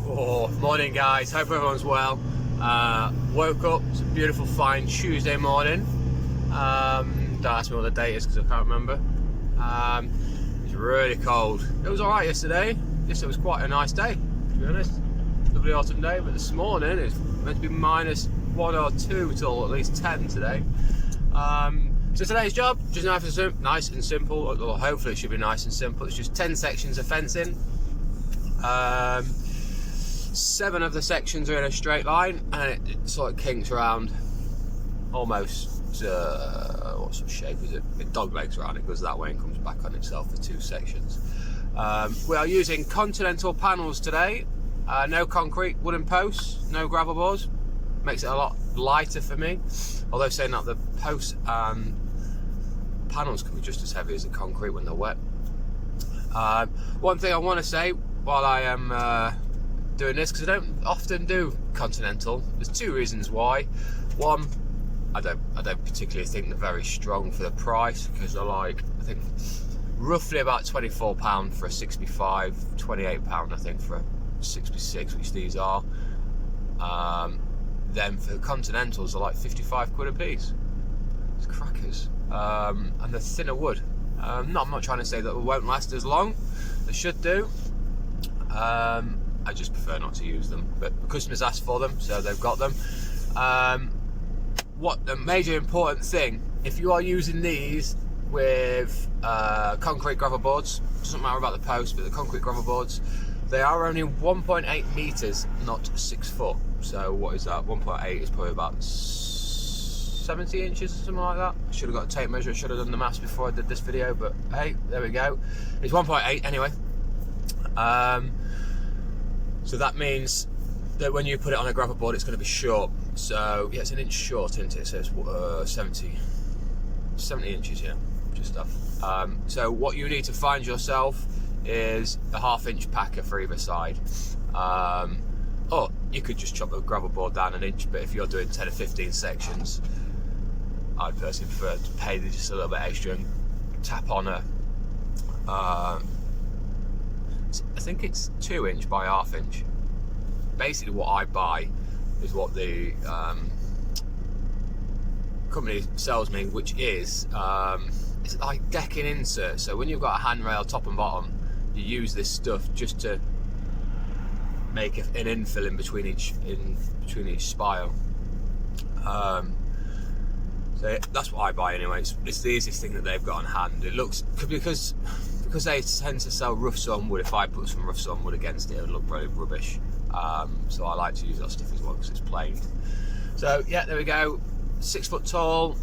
Oh, morning guys, hope everyone's well. Woke up, it's a beautiful fine Tuesday morning. Don't ask me what the date is because I can't remember. It's really cold. It was alright yesterday. Yesterday was quite a nice day, to be honest. Lovely autumn day, but this morning it's meant to be -1 or 2 till at least 10 today. So today's job, just nice and simple, or hopefully it should be nice and simple. It's just 10 sections of fencing. 7 of the sections are in a straight line, and it sort of kinks around almost, what sort of shape is it? It dog legs around, it goes that way and comes back on itself for 2 sections. We are using continental panels today, no concrete, wooden posts, no gravel boards. Makes it a lot lighter for me, although saying that, the posts and panels can be just as heavy as the concrete when they're wet. One thing I want to say while I am doing this, because I don't often do continental, there's 2 reasons why. One, I don't particularly think they're very strong for the price, because they're like, I think roughly about £24 for a 65, £28 I think for a 66, which these are. Then for the continentals they're like 55 quid a piece. It's crackers. And they're thinner wood. I'm not trying to say that it won't last as long. They should do. I just prefer not to use them, but the customers asked for them, so they've got them. What the major important thing, if you are using these with concrete gravel boards, doesn't matter about the post, but the concrete gravel boards, they are only 1.8 meters, not 6 foot. So what is that? 1.8 is probably about 70 inches or something like that. I should have got a tape measure. I should have done the maths before I did this video, but hey, there we go. It's 1.8 anyway. So that means that when you put it on a gravel board, it's going to be short. So yeah, it's an inch short, isn't it? So it's 70 inches, yeah, just stuff. So what you need to find yourself is a 1/2 inch packer for either side. Or you could just chop a gravel board down 1 inch, but if you're doing 10 or 15 sections, I'd personally prefer to pay just a little bit extra and tap on a I think it's 2 inch by 1/2 inch. Basically what I buy is what the company sells me, which is it's like decking insert. So when you've got a handrail top and bottom, you use this stuff just to make an infill in between each spile. So that's what I buy anyway. It's the easiest thing that they've got on hand. It looks, because they tend to sell rough sawn wood, if I put some rough sawn wood against it, it would look really rubbish. So I like to use that stuff as well because it's plain. So yeah, there we go. 6 foot tall.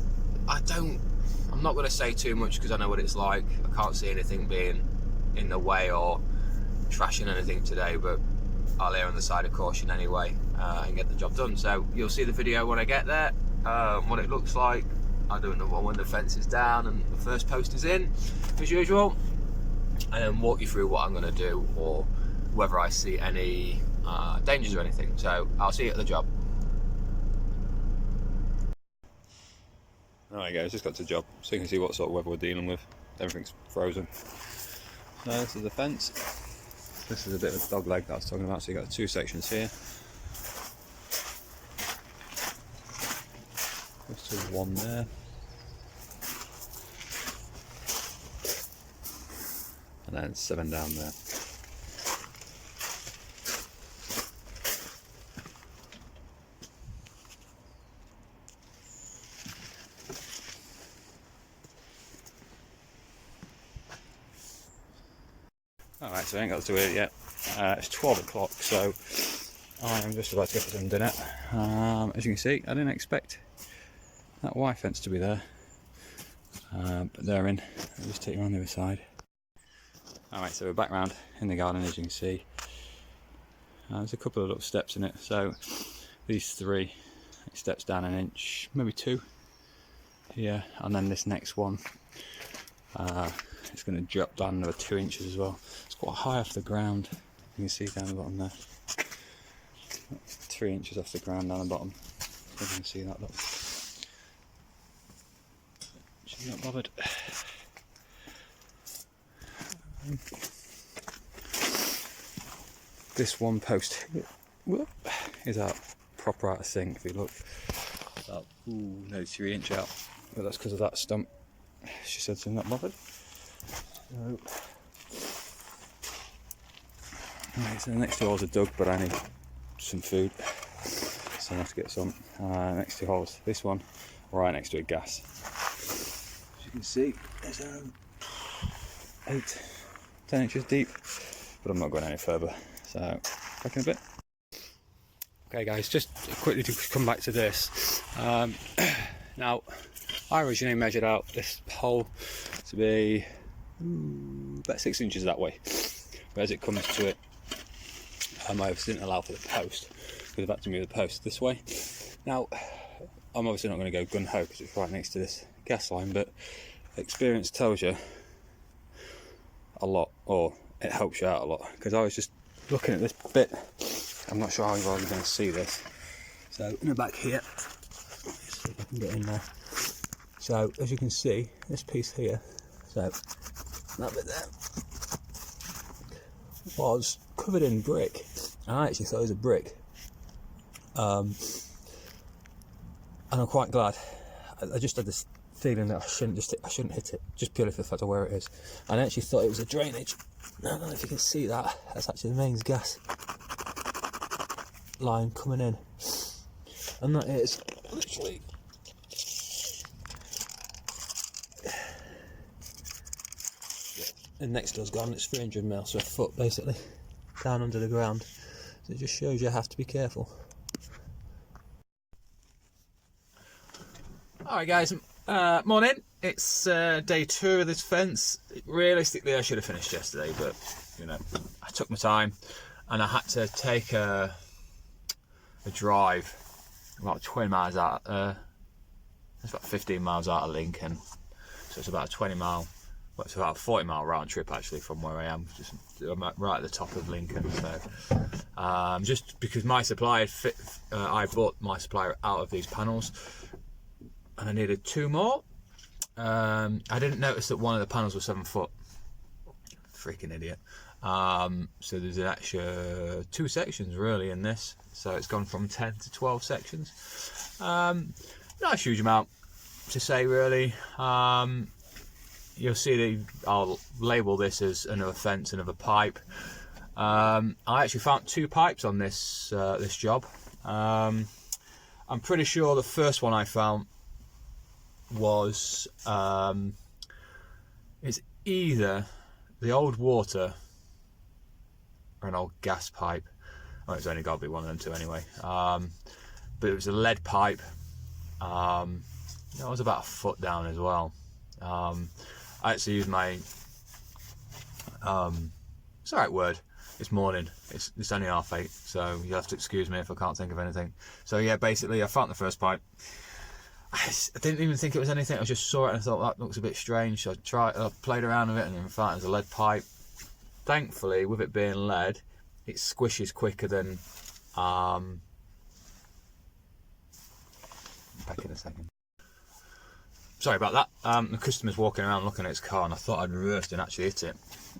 I'm not going to say too much because I know what it's like. I can't see anything being in the way or trashing anything today, but I'll err on the side of caution anyway and get the job done. So you'll see the video when I get there, what it looks like. I do another one when the fence is down and the first post is in, as usual, and then walk you through what I'm going to do or whether I see any dangers or anything. So I'll see you at the job. Alright guys, just got to the job so you can see what sort of weather we're dealing with. Everything's frozen. So this is the fence. This is a bit of a dog leg that I was talking about, so you've got 2 sections here. Just 1 there. And then 7 down there. Alright, so I ain't got to do it yet. It's 12 o'clock, so I'm just about to get some dinner. As you can see, I didn't expect that wire fence to be there, but they're in. I'll just take you on the other side. Alright, so we're back round in the garden, as you can see. There's a couple of little steps in it, so these 3 steps down 1 inch, maybe 2 here, and then this next one, it's going to drop down another 2 inches as well. It's quite high off the ground, you can see down the bottom there. 3 inches off the ground down the bottom, you can see that, look. She's not bothered. this one post is out proper out of sync. If you look, about no 3 inch out, but that's because of that stump. She said she's not bothered. So, right, so the next 2 holes are dug, but I need some food, so I have to get some. Next 2 holes, this one right next to a gas. As you can see, it's 8-10 inches deep, but I'm not going any further, so back in a bit. Okay guys, just quickly to come back to this. Now, I originally measured out this hole to be about 6 inches that way, but as it comes to it, I obviously didn't allow for the post, because I've had to move the post this way. Now, I'm obviously not going to go gun-ho because it's right next to this gas line, but experience tells you a lot, or it helps you out a lot, because I was just looking at this bit. I'm not sure how you're going to see this. So in the back here, let's see if I can get in there. So as you can see, this piece here, so that bit there, was covered in brick. I actually thought it was a brick, and I'm quite glad. I just had this feeling that I shouldn't hit it, just purely for the fact of where it is. And I actually thought it was a drainage. I don't know if you can see that. That's actually the mains gas line coming in, and that is literally the next door's gone. It's 300 mil, so a foot basically down under the ground. So it just shows you have to be careful. Alright guys, morning. It's day 2 of this fence. Realistically I should have finished yesterday, but you know, I took my time and I had to take a drive about 20 miles out, it's about 15 miles out of Lincoln, so it's about a 20 mile, well, it's about a 40 mile round trip actually from where I am. I'm right at the top of Lincoln, so just because my supply I bought my supply out of these panels and I needed 2 more. I didn't notice that one of the panels was 7 foot. Freaking idiot. So there's an extra 2 sections really in this, so it's gone from 10 to 12 sections. Not a huge amount to say really. You'll see that I'll label this as another fence, another pipe. I actually found 2 pipes on this this job. I'm pretty sure the first one I found was it's either the old water or an old gas pipe. Oh, it's only got to be one of them 2 anyway. But it was a lead pipe. It was about a foot down as well. I actually used my it's the right word. It's morning. It's only 8:30, so you'll have to excuse me if I can't think of anything. So yeah, basically I found the first pipe. I didn't even think it was anything. I just saw it and I thought that looks a bit strange. So I played around with it, and in fact it was a lead pipe. Thankfully, with it being lead, it squishes quicker than back in a second. Sorry about that. The customer's walking around looking at his car, and I thought I'd reversed and actually hit it.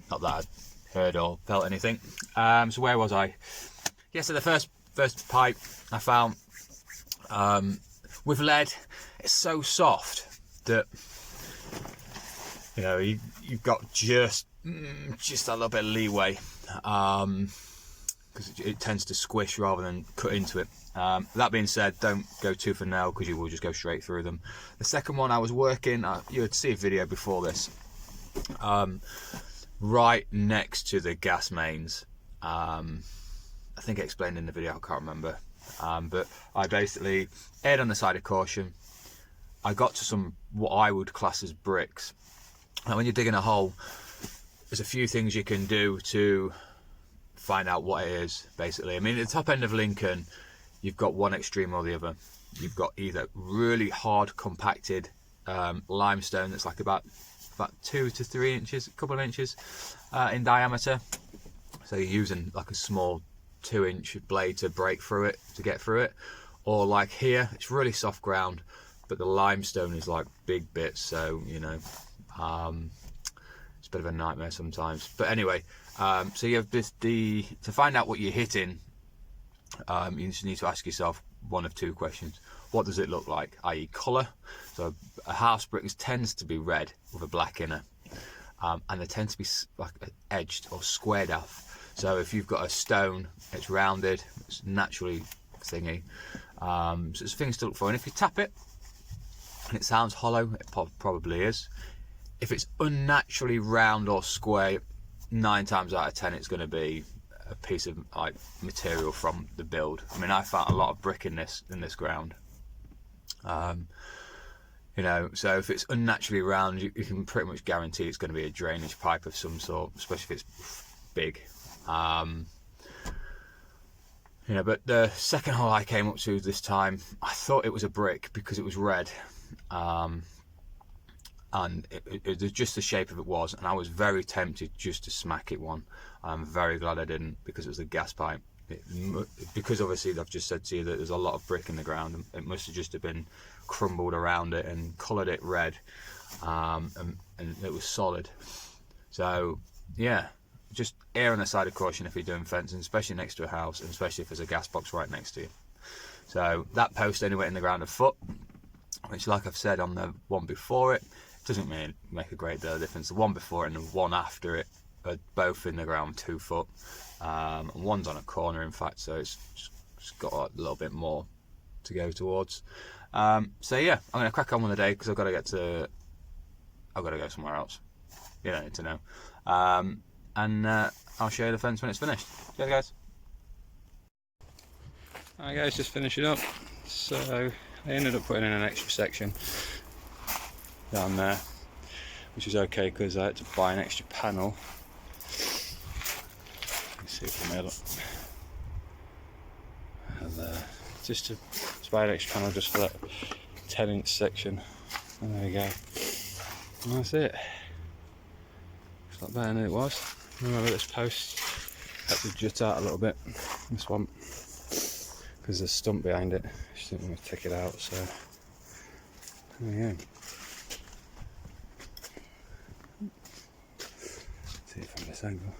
Not that I'd heard or felt anything. So where was I? Yeah, so the first pipe I found with lead, it's so soft that you know you've got just a little bit of leeway, because it tends to squish rather than cut into it. That being said, don't go tooth and nail because you will just go straight through them. The second one I was working, you would see a video before this, right next to the gas mains. I think I explained in the video, I can't remember. But I basically erred on the side of caution. I got to some what I would class as bricks. And when you're digging a hole, there's a few things you can do to find out what it is, basically. I mean, at the top end of Lincoln, you've got one extreme or the other. You've got either really hard compacted limestone that's like about 2 to 3 inches, a couple of inches in diameter. So you're using like a small 2-inch blade to break through it, to get through it. Or like here, it's really soft ground, but the limestone is like big bits, so you know, it's a bit of a nightmare sometimes. But anyway, So you have to find out what you're hitting. You just need to ask yourself one of two questions. What does it look like, i.e. colour? So a house brick tends to be red with a black inner, and they tend to be like edged or squared off. So if you've got a stone, it's rounded, it's naturally thingy. So it's things to look for. And if you tap it and it sounds hollow, it probably is. If it's unnaturally round or square, 9 times out of 10 it's going to be a piece of like material from the build. I mean, I found a lot of brick in this ground. You know, so if it's unnaturally round, you can pretty much guarantee it's going to be a drainage pipe of some sort, especially if it's big. You know, but the second hole I came up to this time, I thought it was a brick because it was red. And it was just the shape of it was, and I was very tempted just to smack it one. I'm very glad I didn't, because it was a gas pipe. Because obviously I've just said to you that there's a lot of brick in the ground, and it must have just have been crumbled around it and coloured it red, and it was solid. So yeah, just err on the side of caution if you're doing fencing, especially next to a house, and especially if there's a gas box right next to you. So that post only went in the ground a foot, which, like I've said on the one before it, doesn't really make a great deal of difference. The one before it and the one after it are both in the ground 2 foot, and one's on a corner in fact, so it's just got a little bit more to go towards. So yeah, I'm gonna crack on with the day because I've got to go somewhere else. You don't need to know. And I'll show you the fence when it's finished. See you guys. Alright guys, just finishing up. So I ended up putting in an extra section down there, which is okay because I had to buy an extra panel. Let's see if I made it. And just to buy an extra panel just for that 10-inch section. And there we go. And that's it. It's not better than it was. Remember this post had to jut out a little bit. This one, because there's a stump behind it. I just didn't want to take it out, so there we go. See it from this angle.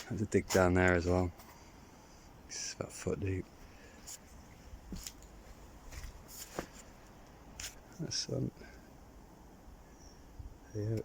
There's a dig down there as well. It's about a foot deep. That's there you go.